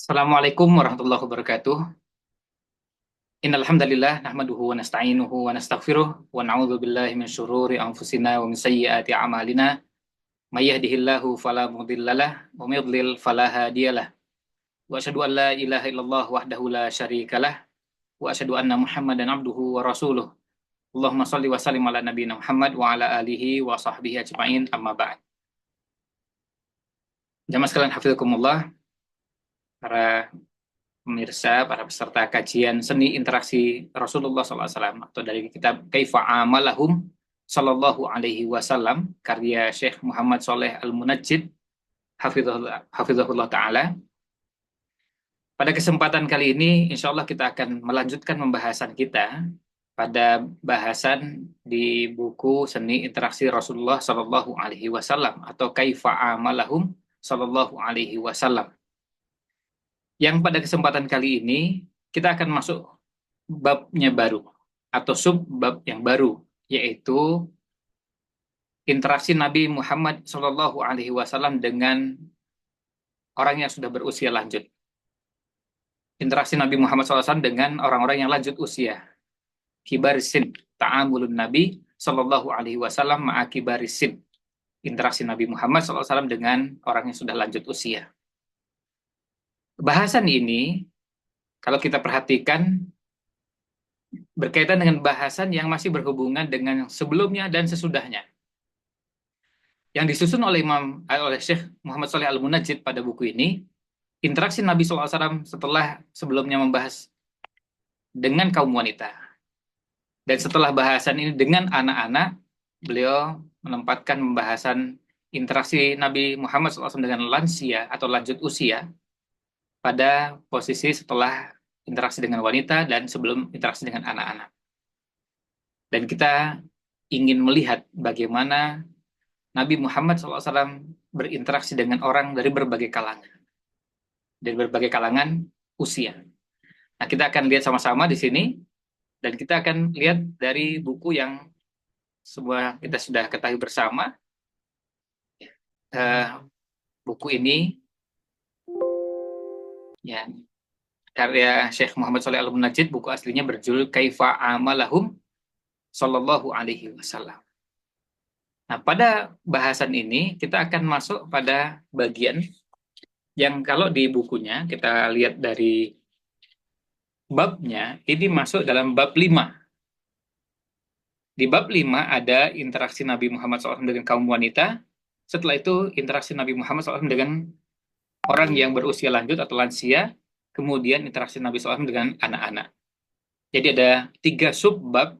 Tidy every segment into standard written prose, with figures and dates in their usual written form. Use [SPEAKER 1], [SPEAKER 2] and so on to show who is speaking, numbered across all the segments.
[SPEAKER 1] Assalamualaikum warahmatullahi wabarakatuh. Innal hamdalillah nahmaduhu wa nasta'inuhu wa nastaghfiruh wa na'udzu billahi min syururi anfusina wa min sayyiati a'malina. May yahdihillahu fala mudhillalah wa may yudlil fala hadiyalah. Wa asyhadu an la ilaha illallah wahdahu la syarikalah wa asyhadu anna Muhammadan abduhu wa rasuluh. Allahumma shalli wa sallim ala nabiyyina Muhammad wa ala alihi wa sahbihi ajma'in amma ba'd. Jamaah sekalian hafizakumullah, para pemirsa, para peserta kajian seni interaksi Rasulullah SAW atau dari kitab Kaifa Amalahum Sallallahu Alaihi Wasallam karya Syekh Muhammad Soleh Al-Munajjid Hafizahullah Ta'ala. Pada kesempatan kali ini, insya Allah kita akan melanjutkan pembahasan kita pada bahasan di buku Seni Interaksi Rasulullah Sallallahu Alaihi Wasallam atau Kaifa Amalahum Sallallahu Alaihi Wasallam. Yang pada kesempatan kali ini kita akan masuk babnya baru atau sub-bab yang baru, yaitu interaksi Nabi Muhammad SAW dengan orang yang sudah berusia lanjut. Interaksi Nabi Muhammad SAW dengan orang-orang yang lanjut usia. Kibarisin, ta'amulun Nabi SAW ma'akibarisin. Interaksi Nabi Muhammad SAW dengan orang yang sudah lanjut usia. Bahasan ini, kalau kita perhatikan, berkaitan dengan bahasan yang masih berhubungan dengan sebelumnya dan sesudahnya. Yang disusun oleh Syekh Muhammad Shalih Al-Munajjid pada buku ini, interaksi Nabi SAW setelah sebelumnya membahas dengan kaum wanita. Dan setelah bahasan ini dengan anak-anak, beliau menempatkan pembahasan interaksi Nabi Muhammad SAW dengan lansia atau lanjut usia pada posisi setelah interaksi dengan wanita dan sebelum interaksi dengan anak-anak. Dan kita ingin melihat bagaimana Nabi Muhammad SAW berinteraksi dengan orang dari berbagai kalangan. Dari berbagai kalangan usia. Nah, kita akan lihat sama-sama di sini, dan kita akan lihat dari buku yang semua kita sudah ketahui bersama. Buku ini, ya, karya Syekh Muhammad Shalih Al-Munajjid, buku aslinya berjudul Kaifa Amalahum Sallallahu Alaihi Wasallam. Nah, pada bahasan ini kita akan masuk pada bagian yang kalau di bukunya kita lihat dari babnya, ini masuk dalam bab 5. Di bab 5 ada interaksi Nabi Muhammad SAW dengan kaum wanita. Setelah itu interaksi Nabi Muhammad SAW dengan orang yang berusia lanjut atau lansia. Kemudian interaksi Nabi SAW dengan anak-anak. Jadi ada 3 subbab.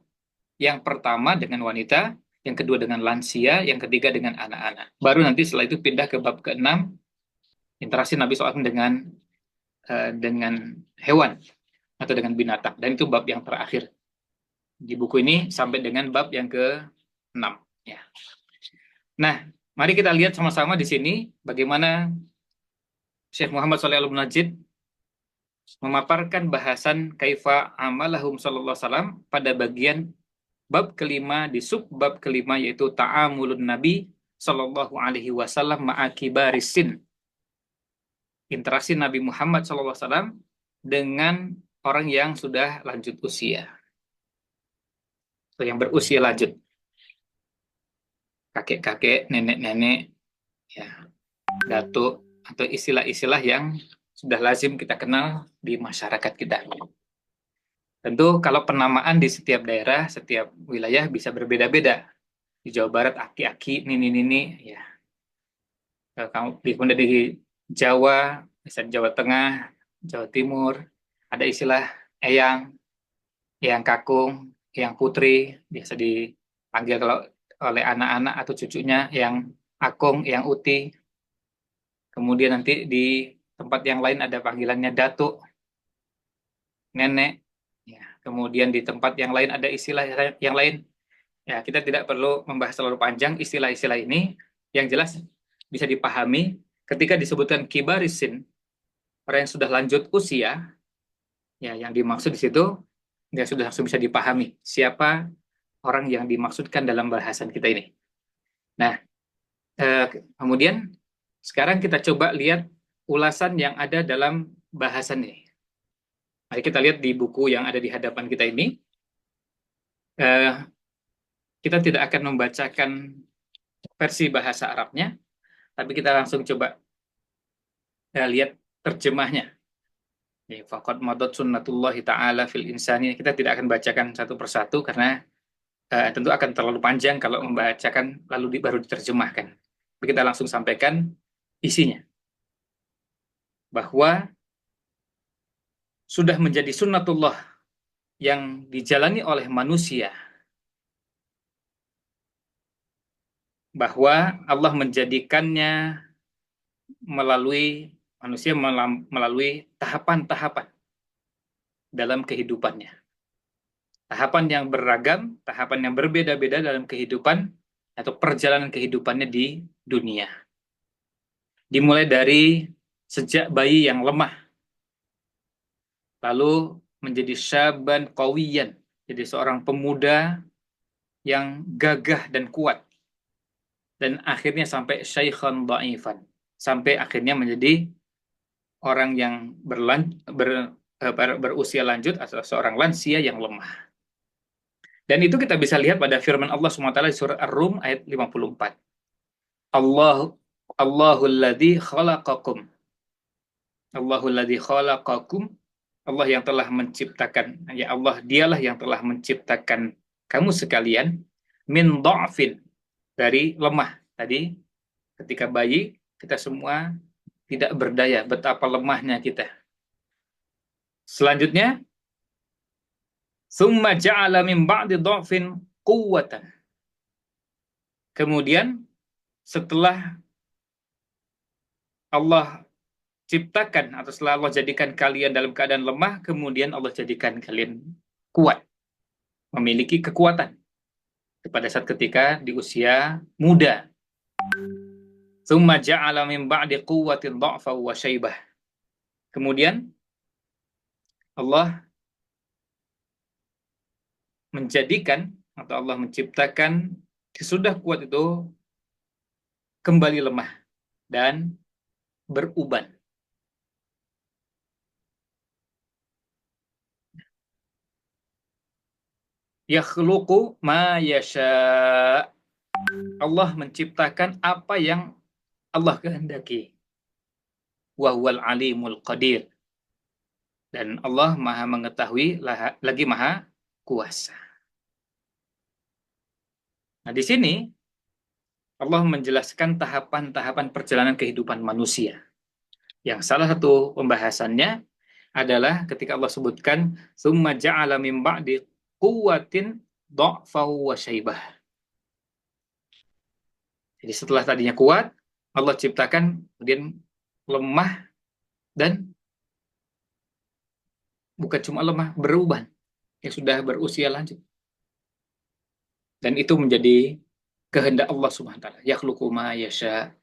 [SPEAKER 1] Yang pertama dengan wanita, yang kedua dengan lansia, yang ketiga dengan anak-anak. Baru nanti setelah itu pindah ke bab ke-6, interaksi Nabi SAW dengan hewan atau dengan binatang. Dan itu bab yang terakhir di buku ini sampai dengan bab yang ke-6. Ya. Nah, mari kita lihat sama-sama di sini bagaimana Syekh Muhammad Shalih Al-Munajjid memaparkan bahasan Kaifa Amalahum Sallallahu Alaihi Wasallam pada bagian bab kelima di sub-bab kelima, yaitu Ta'amulun Nabi Sallallahu Alaihi Wasallam ma'akibarisin. Interaksi Nabi Muhammad Sallallahu Alaihi Wasallam dengan orang yang sudah lanjut usia. Atau yang berusia lanjut. Kakek-kakek, nenek-nenek, ya, datuk, atau istilah-istilah yang sudah lazim kita kenal di masyarakat kita. Tentu kalau penamaan di setiap daerah, setiap wilayah bisa berbeda-beda. Di Jawa Barat aki-aki, nini-nini, ya. Kalau di Jawa, bisa di Jawa Tengah, Jawa Timur, ada istilah eyang, eyang kakung, eyang putri, biasa dipanggil kalau oleh anak-anak atau cucunya yang akung, yang uti. Kemudian nanti di tempat yang lain ada panggilannya datuk, nenek. Ya, kemudian di tempat yang lain ada istilah yang lain. Ya, kita tidak perlu membahas terlalu panjang istilah-istilah ini. Yang jelas bisa dipahami ketika disebutkan kibarisin, orang yang sudah lanjut usia, ya, yang dimaksud di situ ya sudah langsung bisa dipahami siapa orang yang dimaksudkan dalam bahasan kita ini. Nah, kemudian sekarang kita coba lihat ulasan yang ada dalam bahasan ini. Mari kita lihat di buku yang ada di hadapan kita ini. Kita tidak akan membacakan versi bahasa Arabnya, tapi kita langsung coba lihat terjemahnya. Faqad madat sunnatullahi ta'ala fil insani. Kita tidak akan bacakan satu persatu karena tentu akan terlalu panjang kalau membacakan lalu baru diterjemahkan. Tapi kita langsung sampaikan isinya. Bahwa sudah menjadi sunnatullah yang dijalani oleh manusia, bahwa Allah menjadikannya melalui manusia melalui tahapan-tahapan dalam kehidupannya. Tahapan yang beragam, tahapan yang berbeda-beda dalam kehidupan atau perjalanan kehidupannya di dunia. Dimulai dari sejak bayi yang lemah, lalu menjadi syaban qawiyan, jadi seorang pemuda yang gagah dan kuat, dan akhirnya sampai syaikhan dha'ifan, sampai akhirnya menjadi orang yang berusia lanjut atau seorang lansia yang lemah. Dan itu kita bisa lihat pada firman Allah SWT di surah Ar-Rum ayat 54. Allahul ladzi khalaqakum. Allahul ladzi khalaqakum. Allah yang telah menciptakan, ya Allah dialah yang telah menciptakan kamu sekalian min dha'fin, dari lemah. Tadi ketika bayi kita semua tidak berdaya, betapa lemahnya kita. Selanjutnya, summa ja'ala min ba'di dha'fin quwwatan. Kemudian setelah Allah ciptakan atau setelah Allah jadikan kalian dalam keadaan lemah, kemudian Allah jadikan kalian kuat, memiliki kekuatan pada saat ketika di usia muda. Tsumma ja'ala min ba'di quwwatin dha'fa wa syaibah. Kemudian Allah menjadikan atau Allah menciptakan sesudah kuat itu kembali lemah dan beruban. Yakhluqu ma yasha. Allah menciptakan apa yang Allah kehendaki. Wa huwal alimul qadir. Dan Allah Maha mengetahui lagi Maha kuasa. Nah, di sini Allah menjelaskan tahapan-tahapan perjalanan kehidupan manusia. Yang salah satu pembahasannya adalah ketika Allah sebutkan summa ja'ala min ba'di quwwatin dha'fa wa syaibah. Jadi setelah tadinya kuat, Allah ciptakan kemudian lemah dan bukan cuma lemah, beruban, yang sudah berusia lanjut. Dan itu menjadi kehendak Allah Subhanahu wa taala. Yakhluqu ma yasha.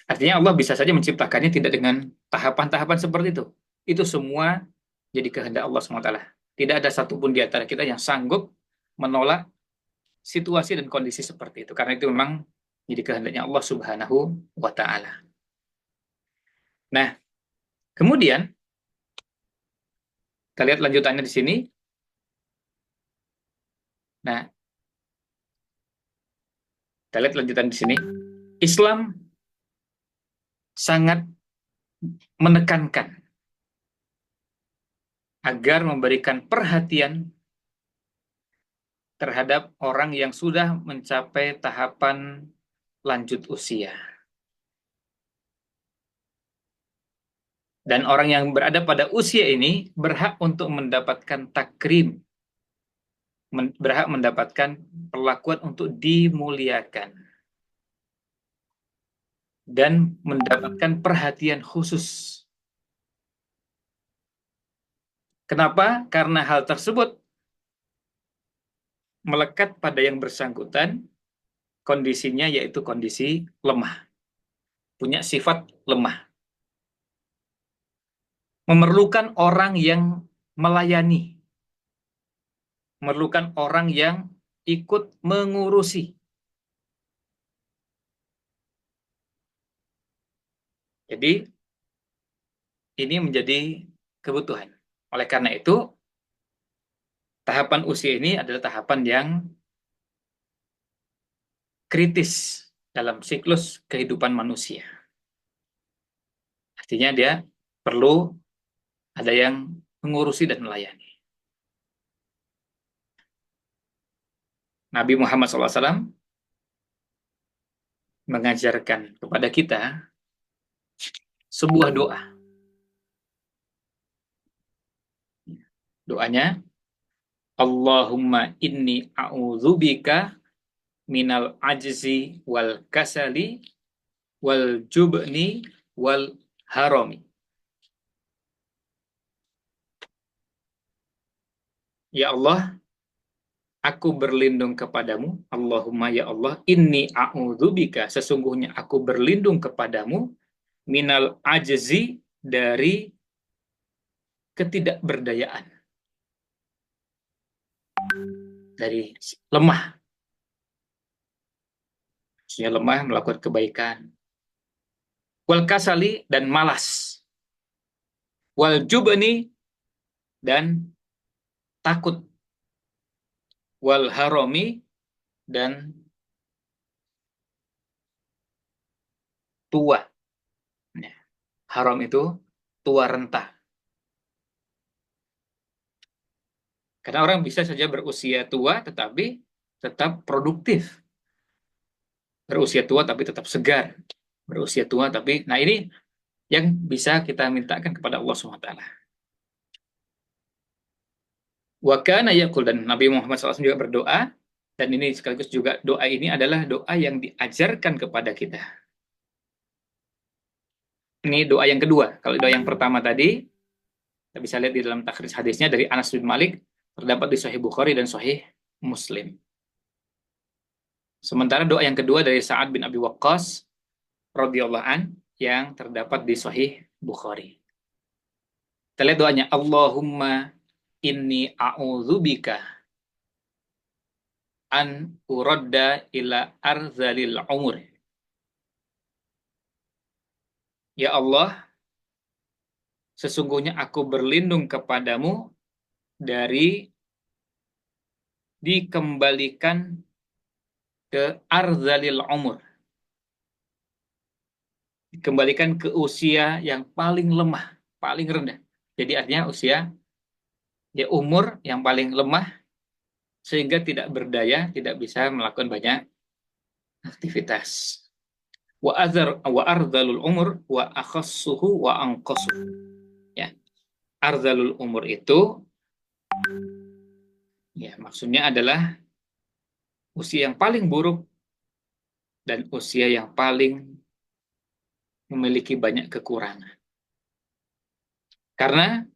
[SPEAKER 1] Artinya Allah bisa saja menciptakannya tidak dengan tahapan-tahapan seperti itu. Itu semua jadi kehendak Allah Subhanahu wa taala. Tidak ada satupun di antara kita yang sanggup menolak situasi dan kondisi seperti itu. Karena itu memang jadi kehendaknya Allah Subhanahu wa taala. Nah, kemudian kita lihat lanjutannya di sini. Nah, kita lihat lanjutan di sini. Islam sangat menekankan agar memberikan perhatian terhadap orang yang sudah mencapai tahapan lanjut usia. Dan orang yang berada pada usia ini berhak untuk mendapatkan takrim, berhak mendapatkan perlakuan untuk dimuliakan dan mendapatkan perhatian khusus. Kenapa? Karena hal tersebut melekat pada yang bersangkutan, kondisinya yaitu kondisi lemah, punya sifat lemah, memerlukan orang yang melayani, memerlukan orang yang ikut mengurusi. Jadi ini menjadi kebutuhan. Oleh karena itu, tahapan usia ini adalah tahapan yang kritis dalam siklus kehidupan manusia. Artinya dia perlu ada yang mengurusi dan melayani. Nabi Muhammad SAW mengajarkan kepada kita sebuah doa. Doanya, Allahumma inni a'udzubika minal ajzi wal kasali wal jubni wal harami. Ya Allah, aku berlindung kepadamu. Allahumma ya Allah, inni a'udzubika, sesungguhnya aku berlindung kepadamu minal ajzi, dari ketidakberdayaan, dari lemah. Maksudnya lemah melakukan kebaikan. Wal kasali, dan malas. Wal jubni, dan takut. Wal harami, dan tua. Haram itu tua renta. Karena orang bisa saja berusia tua tetapi tetap produktif. Berusia tua tapi tetap segar. Berusia tua tapi, nah ini yang bisa kita mintakan kepada Allah SWT. Wa kana yaqul, dan Nabi Muhammad SAW juga berdoa, dan ini sekaligus juga doa ini adalah doa yang diajarkan kepada kita. Ini doa yang kedua. Kalau doa yang pertama tadi, kita bisa lihat di dalam takhrij hadisnya dari Anas bin Malik, terdapat di Sahih Bukhari dan Sahih Muslim. Sementara doa yang kedua dari Sa'ad bin Abi Waqqas radhiyallahu an, yang terdapat di Sahih Bukhari. Kita lihat doanya, Allahumma inni a'udzubika an uradda ila arzalil umur. Ya Allah, sesungguhnya aku berlindung kepadamu dari dikembalikan ke arzalil umur. Dikembalikan ke usia yang paling lemah, paling rendah. Jadi artinya usia, ya umur yang paling lemah, sehingga tidak berdaya, tidak bisa melakukan banyak aktivitas. Wa arzalul umur wa akhassuhu wa anqasuhu. Ya, arzalul umur itu, ya maksudnya adalah usia yang paling buruk dan usia yang paling memiliki banyak kekurangan. Karena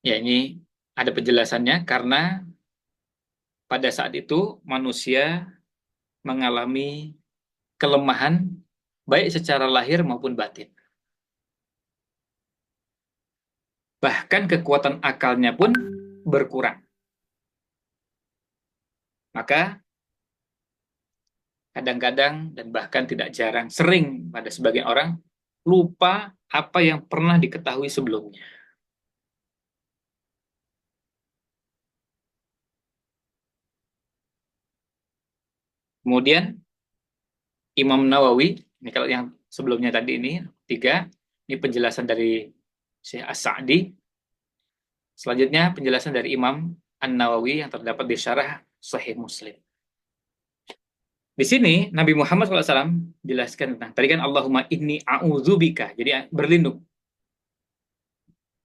[SPEAKER 1] ya ini ada penjelasannya, karena pada saat itu manusia mengalami kelemahan baik secara lahir maupun batin. Bahkan kekuatan akalnya pun berkurang. Maka kadang-kadang dan bahkan tidak jarang, sering pada sebagian orang lupa apa yang pernah diketahui sebelumnya. Kemudian Imam Nawawi, ini kalau yang sebelumnya tadi ini, 3, ini penjelasan dari Syekh As-Sa'di. Selanjutnya penjelasan dari Imam An-Nawawi yang terdapat di syarah Sahih Muslim. Di sini Nabi Muhammad SAW jelaskan tentang, tadi kan Allahumma inni a'udzubika, jadi berlindung.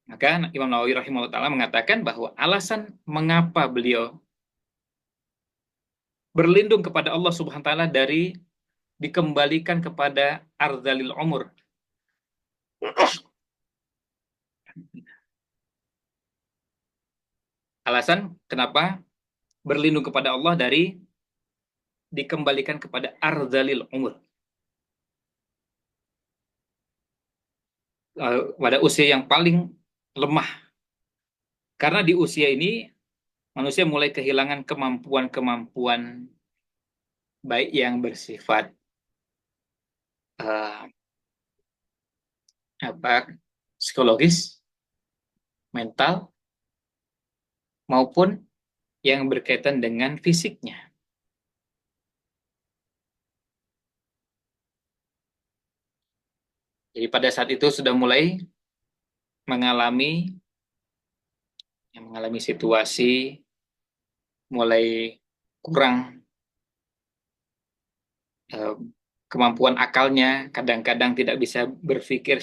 [SPEAKER 1] Maka Imam Nawawi rahimahullah ta'ala mengatakan bahwa alasan mengapa beliau berlindung kepada Allah Subhanahu wa taala dari dikembalikan kepada arzalil umur. Alasan kenapa berlindung kepada Allah dari dikembalikan kepada arzalil umur. Pada usia yang paling lemah. Karena di usia ini manusia mulai kehilangan kemampuan-kemampuan baik yang bersifat eh, psikologis, mental, maupun yang berkaitan dengan fisiknya. Jadi pada saat itu sudah mulai mengalami situasi mulai kurang eh, kemampuan akalnya, kadang-kadang tidak bisa berpikir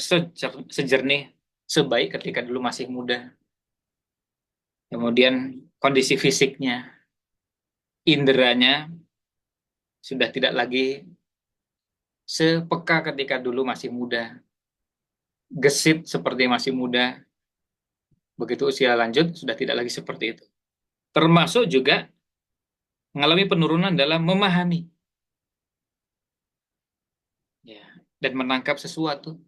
[SPEAKER 1] sejernih sebaik ketika dulu masih muda. Kemudian kondisi fisiknya, inderanya sudah tidak lagi sepeka ketika dulu masih muda, gesit seperti masih muda, begitu usia lanjut sudah tidak lagi seperti itu. Termasuk juga mengalami penurunan dalam memahami, ya, dan menangkap sesuatu.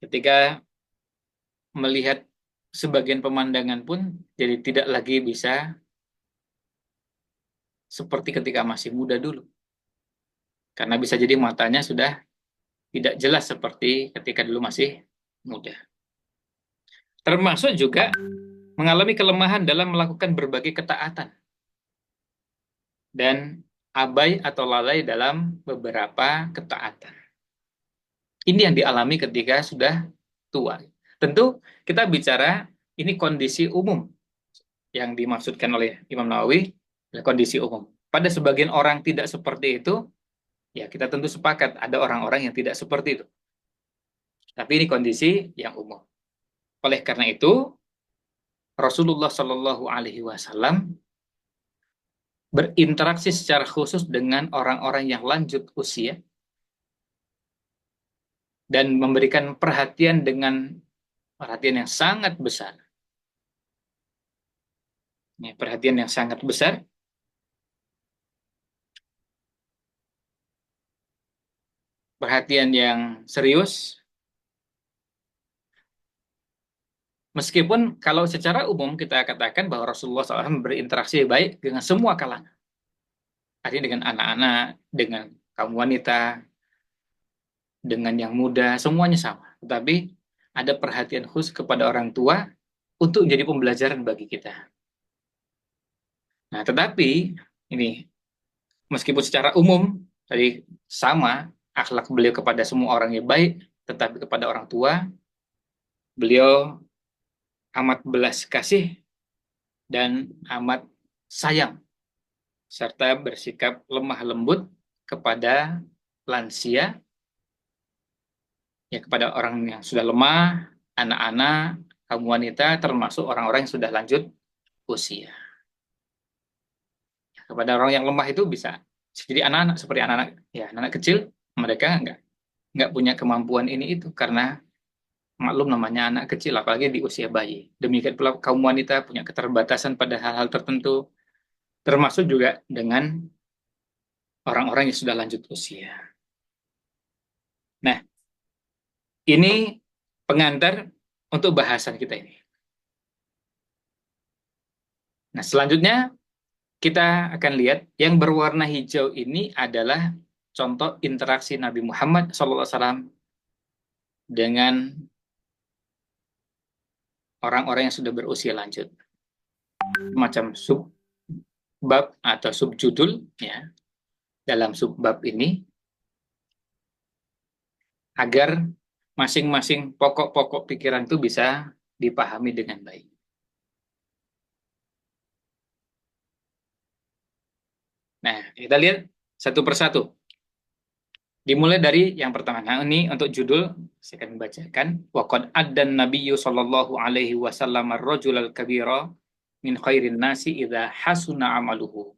[SPEAKER 1] Ketika melihat sebagian pemandangan pun jadi tidak lagi bisa seperti ketika masih muda dulu. Karena bisa jadi matanya sudah tidak jelas seperti ketika dulu masih muda. Termasuk juga mengalami kelemahan dalam melakukan berbagai ketaatan dan abai atau lalai dalam beberapa ketaatan. Ini yang dialami ketika sudah tua. Tentu kita bicara ini kondisi umum yang dimaksudkan oleh Imam Nawawi adalah kondisi umum. Pada sebagian orang tidak seperti itu, ya kita tentu sepakat ada orang-orang yang tidak seperti itu. Tapi ini kondisi yang umum. Oleh karena itu, Rasulullah Shallallahu Alaihi Wasallam berinteraksi secara khusus dengan orang-orang yang lanjut usia dan memberikan perhatian dengan perhatian yang sangat besar. Ya, perhatian yang sangat besar, perhatian yang serius, meskipun kalau secara umum kita katakan bahwa Rasulullah SAW berinteraksi baik dengan semua kalangan. Artinya dengan anak-anak, dengan kaum wanita, dengan yang muda, semuanya sama. Tetapi ada perhatian khusus kepada orang tua untuk menjadi pembelajaran bagi kita. Nah, tetapi ini meskipun secara umum tadi sama akhlak beliau kepada semua orang yang baik, tetapi kepada orang tua beliau amat belas kasih dan amat sayang serta bersikap lemah lembut kepada lansia, ya kepada orang yang sudah lemah, anak-anak, kaum wanita, termasuk orang-orang yang sudah lanjut usia. Kepada orang yang lemah itu bisa jadi anak-anak seperti anak-anak ya anak-anak kecil, mereka nggak punya kemampuan ini itu karena maklum namanya anak kecil apalagi di usia bayi. Demikian pula kaum wanita punya keterbatasan pada hal-hal tertentu, termasuk juga dengan orang-orang yang sudah lanjut usia. Nah, ini pengantar untuk bahasan kita ini. Nah, selanjutnya kita akan lihat yang berwarna hijau ini adalah contoh interaksi Nabi Muhammad SAW dengan orang-orang yang sudah berusia lanjut. Macam subbab atau subjudul ya dalam subbab ini agar masing-masing pokok-pokok pikiran itu bisa dipahami dengan baik. Nah, kita lihat satu persatu. Dimulai dari yang pertama. Nah, ini untuk judul saya akan membacakan. Waqad addan nabiyyu sallallahu alaihi wasallam ar-rajul al-kabira min khairin nasi idza hasuna amaluhu.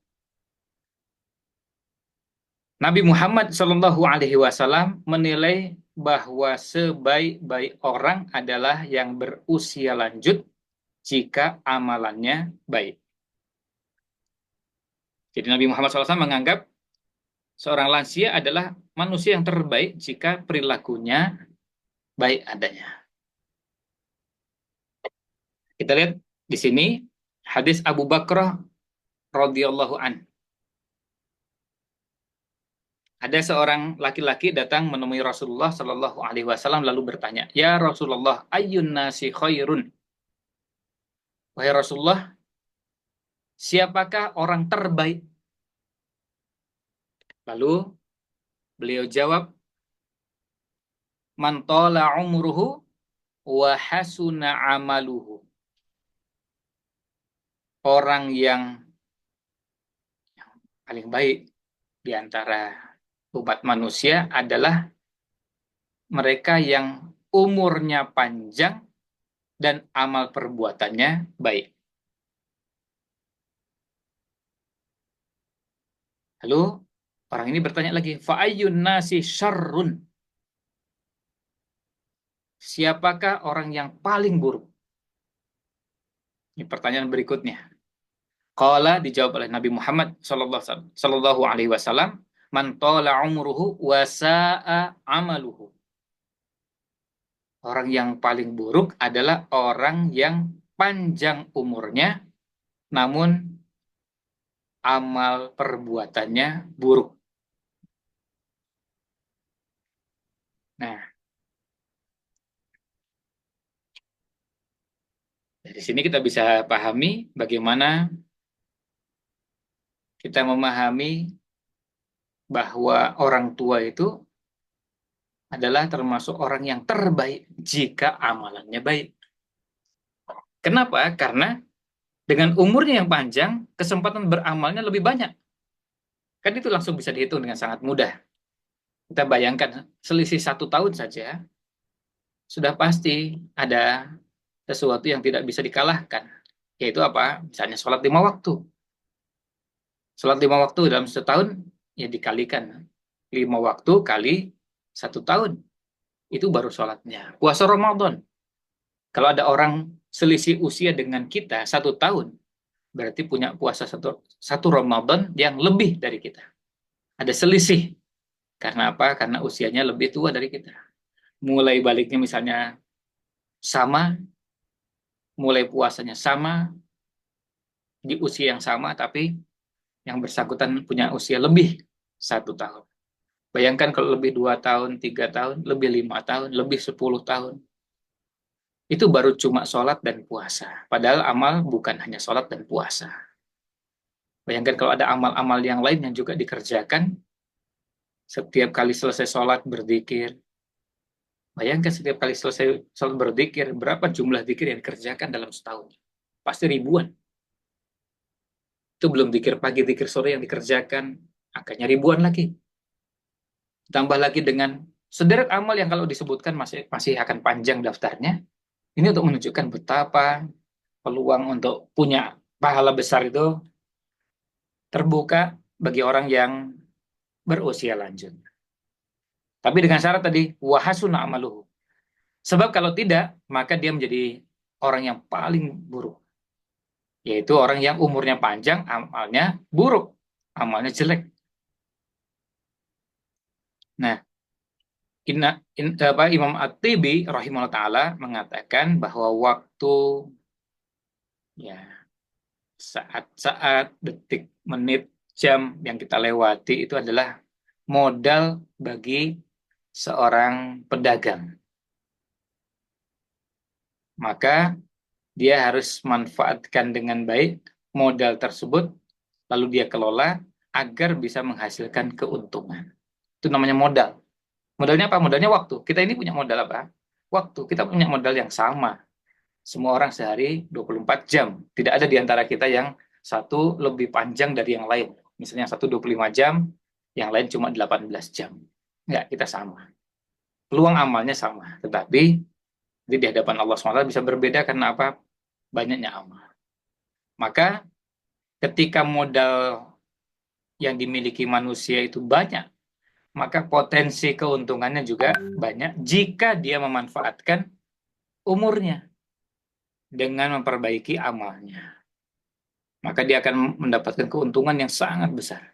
[SPEAKER 1] Nabi Muhammad sallallahu alaihi wasallam menilai bahwa sebaik-baik orang adalah yang berusia lanjut jika amalannya baik. Jadi Nabi Muhammad SAW menganggap seorang lansia adalah manusia yang terbaik jika perilakunya baik adanya. Kita lihat di sini hadis Abu Bakrah radhiyallahu an. Ada seorang laki-laki datang menemui Rasulullah Shallallahu Alaihi Wasallam lalu bertanya, Ya Rasulullah, ayyun nasi khairun? Wahai Rasulullah, siapakah orang terbaik? Lalu beliau jawab, Man tola umruhu wa hasuna amaluhu. Orang yang paling baik di antara umat manusia adalah mereka yang umurnya panjang dan amal perbuatannya baik. Lalu orang ini bertanya lagi, fa'ayyun nasi syarrun? Siapakah orang yang paling buruk? Ini pertanyaan berikutnya. Qala dijawab oleh Nabi Muhammad sallallahu alaihi wasallam, man tala umruhu wa sa'a amaluhu. Orang yang paling buruk adalah orang yang panjang umurnya namun amal perbuatannya buruk. Nah, dari sini kita bisa pahami bagaimana kita memahami bahwa orang tua itu adalah termasuk orang yang terbaik jika amalannya baik. Kenapa? Karena dengan umurnya yang panjang, kesempatan beramalnya lebih banyak. Kan itu langsung bisa dihitung dengan sangat mudah. Kita bayangkan selisih 1 tahun saja, sudah pasti ada sesuatu yang tidak bisa dikalahkan. Yaitu apa? Misalnya sholat 5 waktu. Sholat 5 waktu dalam 1 tahun, ya dikalikan. 5 waktu kali 1 tahun. Itu baru sholatnya. Puasa Ramadan. Kalau ada orang selisih usia dengan kita 1 tahun, berarti punya puasa satu Ramadan yang lebih dari kita. Ada selisih. Karena apa? Karena usianya lebih tua dari kita. Mulai baliknya misalnya sama, mulai puasanya sama, di usia yang sama, tapi yang bersangkutan punya usia lebih 1 tahun. Bayangkan kalau lebih 2 tahun, 3 tahun, lebih 5 tahun, lebih 10 tahun. Itu baru cuma sholat dan puasa. Padahal amal bukan hanya sholat dan puasa. Bayangkan kalau ada amal-amal yang lain yang juga dikerjakan, setiap kali selesai sholat berzikir. Bayangkan setiap kali selesai sholat berzikir, berapa jumlah zikir yang dikerjakan dalam setahun? Pasti ribuan. Itu belum zikir pagi, zikir sore yang dikerjakan, angkanya ribuan lagi. Tambah lagi dengan sederet amal yang kalau disebutkan masih akan panjang daftarnya. Ini untuk menunjukkan betapa peluang untuk punya pahala besar itu terbuka bagi orang yang berusia lanjut. Tapi dengan syarat tadi, wahasuna amaluhu. Sebab kalau tidak, maka dia menjadi orang yang paling buruk. Yaitu orang yang umurnya panjang, amalnya buruk. Amalnya jelek. Nah, Imam At-Tibi rahimahullah ta'ala mengatakan bahwa waktu, ya, saat-saat, detik, menit, jam yang kita lewati itu adalah modal bagi seorang pedagang. Maka dia harus manfaatkan dengan baik modal tersebut, lalu dia kelola agar bisa menghasilkan keuntungan. Itu namanya modal. Modalnya apa? Modalnya waktu. Kita ini punya modal apa? Waktu. Kita punya modal yang sama. Semua orang sehari 24 jam. Tidak ada di antara kita yang satu lebih panjang dari yang lain. Misalnya satu 25 jam, yang lain cuma 18 jam. Enggak, kita sama. Peluang amalnya sama. Tetapi di hadapan Allah SWT bisa berbeda karena apa? Banyaknya amal. Maka ketika modal yang dimiliki manusia itu banyak, maka potensi keuntungannya juga banyak jika dia memanfaatkan umurnya dengan memperbaiki amalnya. Maka dia akan mendapatkan keuntungan yang sangat besar.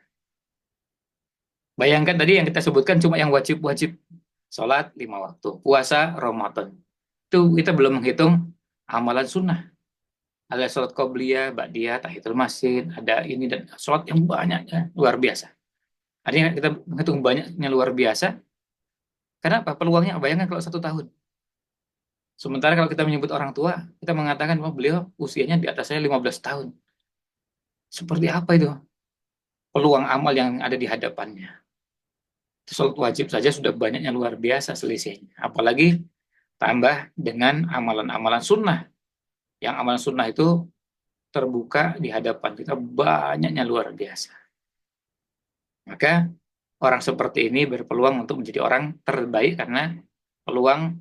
[SPEAKER 1] Bayangkan tadi yang kita sebutkan cuma yang wajib-wajib. Sholat 5 waktu, puasa Ramadan. Itu kita belum menghitung amalan sunnah. Ada sholat qobliyah, ba'diyah, tahiyatul masjid, ada ini dan sholat yang banyak, ya, luar biasa. Artinya kita menghitung banyaknya luar biasa. Kenapa? Peluangnya, bayangkan kalau 1 tahun. Sementara kalau kita menyebut orang tua, kita mengatakan bahwa beliau usianya di atas saya 15 tahun. Seperti apa itu peluang amal yang ada di hadapannya? Sholat wajib saja sudah banyaknya luar biasa selisihnya. Apalagi tambah dengan amalan-amalan sunnah. Yang amalan sunnah itu terbuka di hadapan kita banyaknya luar biasa. Maka orang seperti ini berpeluang untuk menjadi orang terbaik karena peluang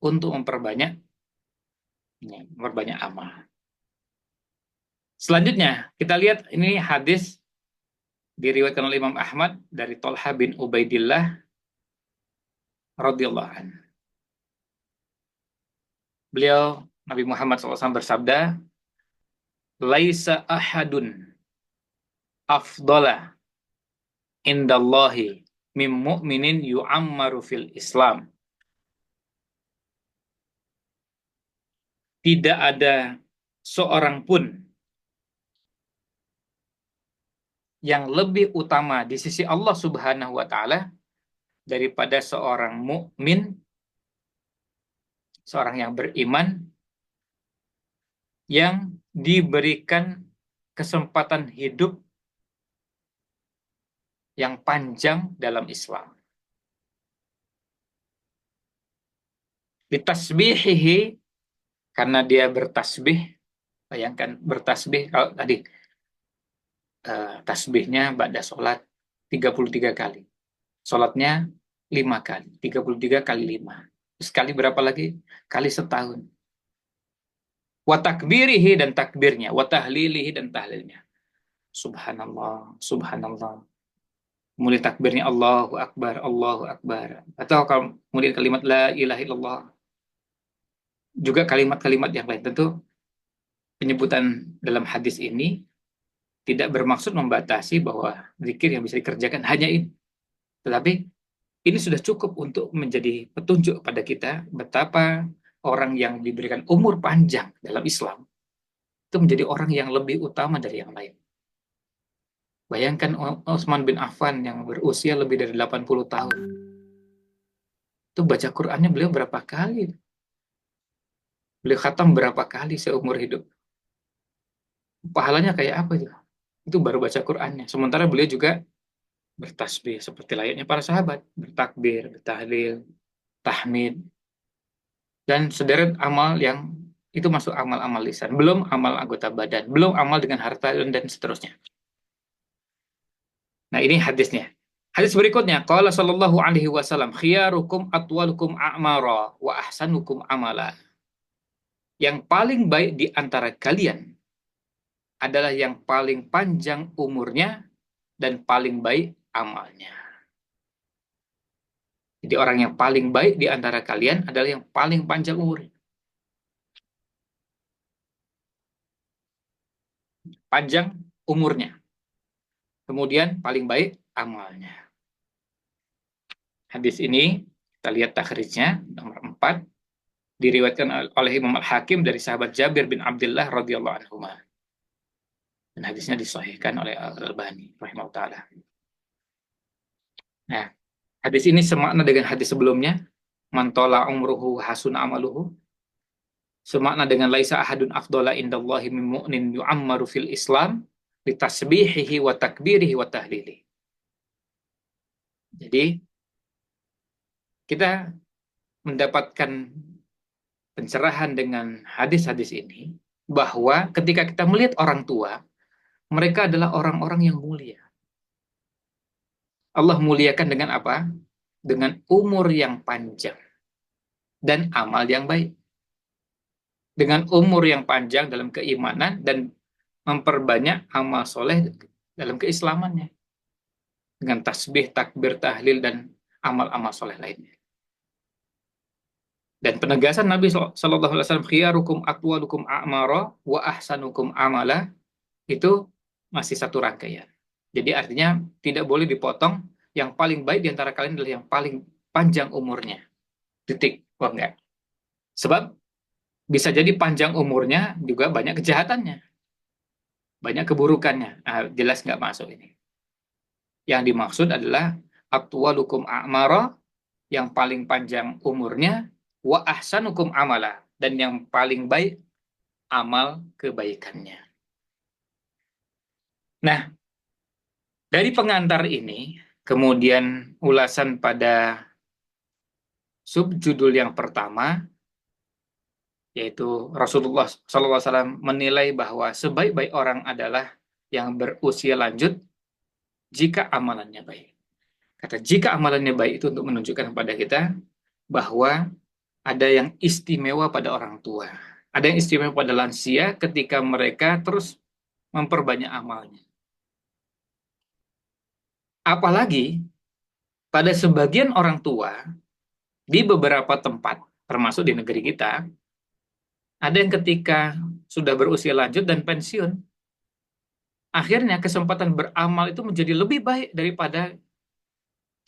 [SPEAKER 1] untuk memperbanyak amal. Selanjutnya, kita lihat ini hadis diriwayatkan oleh Imam Ahmad dari Thalhah bin Ubaidillah radhiyallahu anhu. Beliau, Nabi Muhammad SAW bersabda, "Laisa ahadun afdala indallahi mim mu'minin yu'ammaru fil Islam." Tidak ada seorang pun yang lebih utama di sisi Allah Subhanahu wa taala daripada seorang mukmin, seorang yang beriman yang diberikan kesempatan hidup yang panjang dalam Islam. Ditasbihihi, karena dia bertasbih. Bayangkan bertasbih, kalau tadi tasbihnya ba'da sholat 33 kali. Sholatnya 5 kali. 33 kali 5. Sekali berapa lagi? Kali setahun. Wa takbirihi, dan takbirnya. Wa tahlilihi, dan tahlilnya. Subhanallah, subhanallah. Mulai takbirnya Allahu Akbar, Allahu Akbar. Atau kalau kemudian kalimat La ilaha illallah. Juga kalimat-kalimat yang lain. Tentu penyebutan dalam hadis ini tidak bermaksud membatasi bahwa zikir yang bisa dikerjakan hanya ini. Tetapi ini sudah cukup untuk menjadi petunjuk pada kita betapa orang yang diberikan umur panjang dalam Islam itu menjadi orang yang lebih utama dari yang lain. Bayangkan Utsman bin Affan yang berusia lebih dari 80 tahun. Itu baca Qur'annya beliau berapa kali? Beliau khatam berapa kali seumur hidup? Pahalanya kayak apa itu? Itu baru baca Qur'annya. Sementara beliau juga bertasbih seperti layaknya para sahabat, bertakbir, bertahlil, tahmid, dan sederet amal yang itu masuk amal-amal lisan, belum amal anggota badan, belum amal dengan harta dan seterusnya. Nah, ini hadisnya. Hadis berikutnya, qala sallallahu alaihi wasallam, khiyarukum atwalukum a'mara wa ahsanukum amala. Yang paling baik di antara kalian adalah yang paling panjang umurnya dan paling baik amalnya. Jadi orang yang paling baik di antara kalian adalah yang paling panjang umur. Panjang umurnya. Kemudian paling baik amalnya. Hadis ini, kita lihat takhrijnya, nomor 4, diriwayatkan oleh Imam Al-Hakim dari sahabat Jabir bin Abdullah radhiyallahu anhu. Dan hadisnya disahihkan oleh Al-Albani rahimahullah ta'ala. Nah, hadis ini semakna dengan hadis sebelumnya, man tola umruhu hasun amaluhu. Semakna dengan laisa ahadun afdala indallahi min mu'nin yu'ammaru fil Islam litasbihihi wa takbirihi wa tahlili. Jadi kita mendapatkan pencerahan dengan hadis-hadis ini bahwa ketika kita melihat orang tua, mereka adalah orang-orang yang mulia. Allah muliakan dengan apa? Dengan umur yang panjang dan amal yang baik. Dengan umur yang panjang dalam keimanan dan memperbanyak amal soleh dalam keislamannya. Dengan tasbih, takbir, tahlil, dan amal-amal soleh lainnya. Dan penegasan Nabi SAW, khiyarukum atwalukum a'mara wa ahsanukum amala, itu masih satu rangkaian. Jadi artinya tidak boleh dipotong, yang paling baik di antara kalian adalah yang paling panjang umurnya. Titik. Wah, enggak. Sebab bisa jadi panjang umurnya juga banyak kejahatannya. Banyak keburukannya. Jelas nggak masuk ini. Yang dimaksud adalah atwalukum a'mara, yang paling panjang umurnya, wa ahsanukum amala, dan yang paling baik amal kebaikannya. Nah, dari pengantar ini, kemudian ulasan pada subjudul yang pertama, yaitu Rasulullah SAW menilai bahwa sebaik-baik orang adalah yang berusia lanjut jika amalannya baik. Kata jika amalannya baik itu untuk menunjukkan kepada kita bahwa ada yang istimewa pada orang tua. Ada yang istimewa pada lansia ketika mereka terus memperbanyak amalnya. Apalagi pada sebagian orang tua di beberapa tempat, termasuk di negeri kita, ada yang ketika sudah berusia lanjut dan pensiun, akhirnya kesempatan beramal itu menjadi lebih baik daripada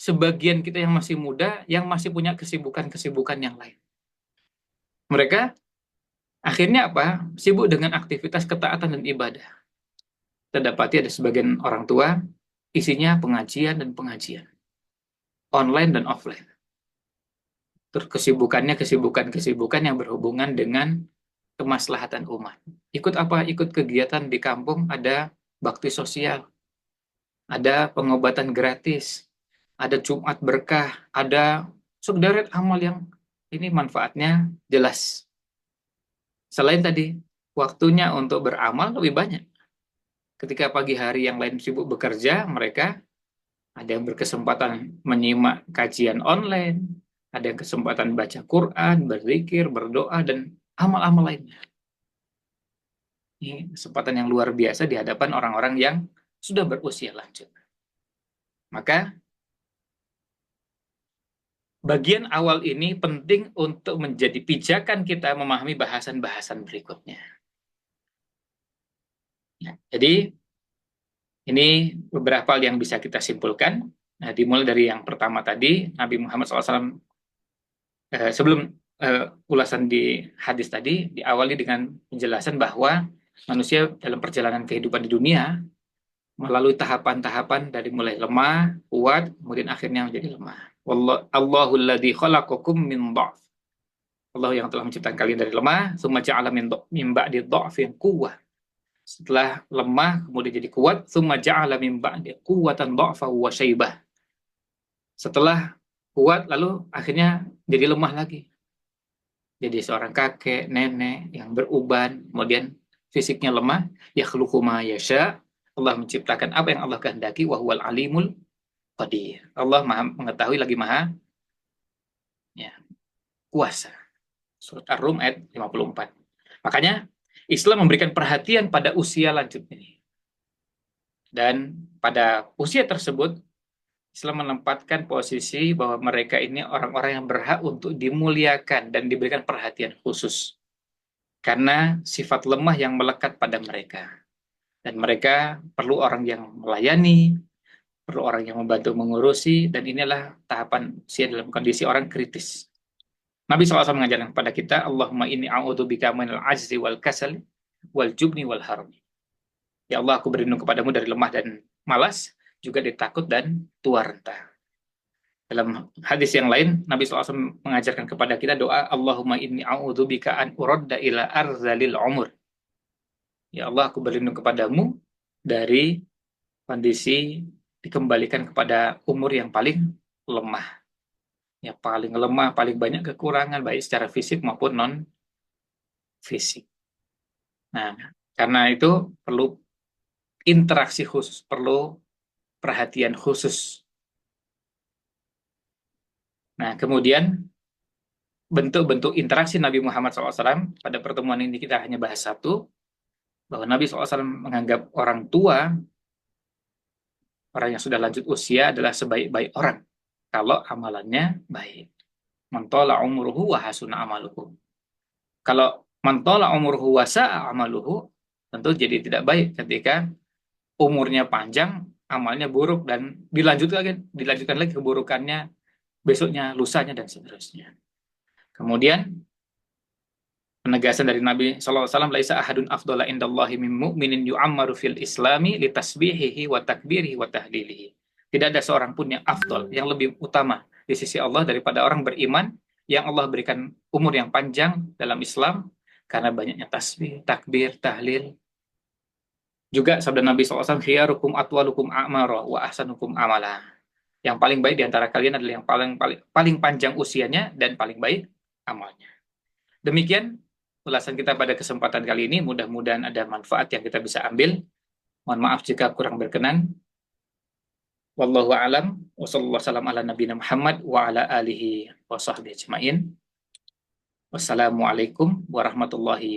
[SPEAKER 1] sebagian kita yang masih muda, yang masih punya kesibukan-kesibukan yang lain. Mereka akhirnya apa? Sibuk dengan aktivitas ketaatan dan ibadah. Kita dapati ada sebagian orang tua, isinya pengajian dan pengajian. Online dan offline. Terus kesibukannya kesibukan-kesibukan yang berhubungan dengan kemaslahatan umat. Ikut apa? Ikut kegiatan di kampung, ada bakti sosial, ada pengobatan gratis, ada Jumat berkah, ada sederet amal yang ini manfaatnya jelas. Selain tadi, waktunya untuk beramal lebih banyak. Ketika pagi hari yang lain sibuk bekerja, mereka ada yang berkesempatan menyimak kajian online, ada yang kesempatan baca Quran, berzikir, berdoa, dan amal-amal lainnya. Ini kesempatan yang luar biasa di hadapan orang-orang yang sudah berusia lanjut. Maka bagian awal ini penting untuk menjadi pijakan kita memahami bahasan-bahasan berikutnya. Ya, jadi ini beberapa hal yang bisa kita simpulkan. Nah, dimulai dari yang pertama tadi, Nabi Muhammad SAW sebelum ulasan di hadis tadi diawali dengan penjelasan bahwa manusia dalam perjalanan kehidupan di dunia melalui tahapan-tahapan dari mulai lemah, kuat, kemudian akhirnya menjadi lemah. Allahul ladzi khalaqakum min dha'f. Allah yang telah menciptakan kalian dari lemah, tsumma ja'ala min ba'di dha'fin quwwah. Setelah lemah kemudian jadi kuat, tsumma ja'ala min ba'di quwwatan dha'fa wa syaibah. Setelah kuat lalu akhirnya jadi lemah lagi. Jadi seorang kakek, nenek yang beruban, kemudian fisiknya lemah, yakhluqu ma yasha. Allah menciptakan apa yang Allah kehendaki, wa huwal alimul qadir. Allah Maha mengetahui lagi Maha ya, kuasa. Surat Ar-Rum ayat 54. Makanya Islam memberikan perhatian pada usia lanjut ini. Dan pada usia tersebut Islam menempatkan posisi bahwa mereka ini orang-orang yang berhak untuk dimuliakan dan diberikan perhatian khusus. Karena sifat lemah yang melekat pada mereka. Dan mereka perlu orang yang melayani, perlu orang yang membantu mengurusi, dan inilah tahapan usia dalam kondisi orang kritis. Nabi SAW mengajarkan kepada kita, Allahumma inni a'udzubika minal ajzi wal kasal wal jubni wal harmi. Ya Allah, aku berlindung kepadamu dari lemah dan malas, juga ditakut dan tua renta. Dalam hadis yang lain, Nabi SAW mengajarkan kepada kita doa, Allahumma inni a'udzubika an uradda ila arzalil umur. Ya Allah, aku berlindung kepadamu dari kondisi dikembalikan kepada umur yang paling lemah. Ya, paling lemah, paling banyak kekurangan, baik secara fisik maupun non-fisik. Nah, karena itu perlu interaksi khusus, perlu perhatian khusus. Nah, kemudian bentuk-bentuk interaksi Nabi Muhammad SAW, pada pertemuan ini kita hanya bahas satu, bahwa Nabi SAW menganggap orang tua, orang yang sudah lanjut usia adalah sebaik-baik orang, kalau amalannya baik. Mantola umruhu wa hasuna amaluhu. Kalau mantola umruhu wa sa'a amaluhu, tentu jadi tidak baik ketika umurnya panjang, amalnya buruk, dan dilanjutkan lagi keburukannya besoknya, lusanya, dan seterusnya. Kemudian penegasan dari Nabi SAW, laisa ahadun afdala indallahi min mu'minin yu'ammaru fil islami litasbihihi wa takbirihi wa tahlilihi Tidak ada seorang pun yang afdol, yang lebih utama di sisi Allah daripada orang beriman yang Allah berikan umur yang panjang dalam Islam karena banyaknya tasbih, takbir, tahlil. Juga sabda Nabi SAW, khiyarukum atwalukum a'mara wa ahsanukum amala. Yang paling baik di antara kalian adalah yang paling panjang usianya dan paling baik amalnya. Demikian ulasan kita pada kesempatan kali ini. Mudah-mudahan ada manfaat yang kita bisa ambil. Mohon maaf jika kurang berkenan. Wallahu a'lam. Wassallallahu ala nabiyina Muhammad wa ala alihi wa sahbihi ajma'in. Wassalamualaikum warahmatullahi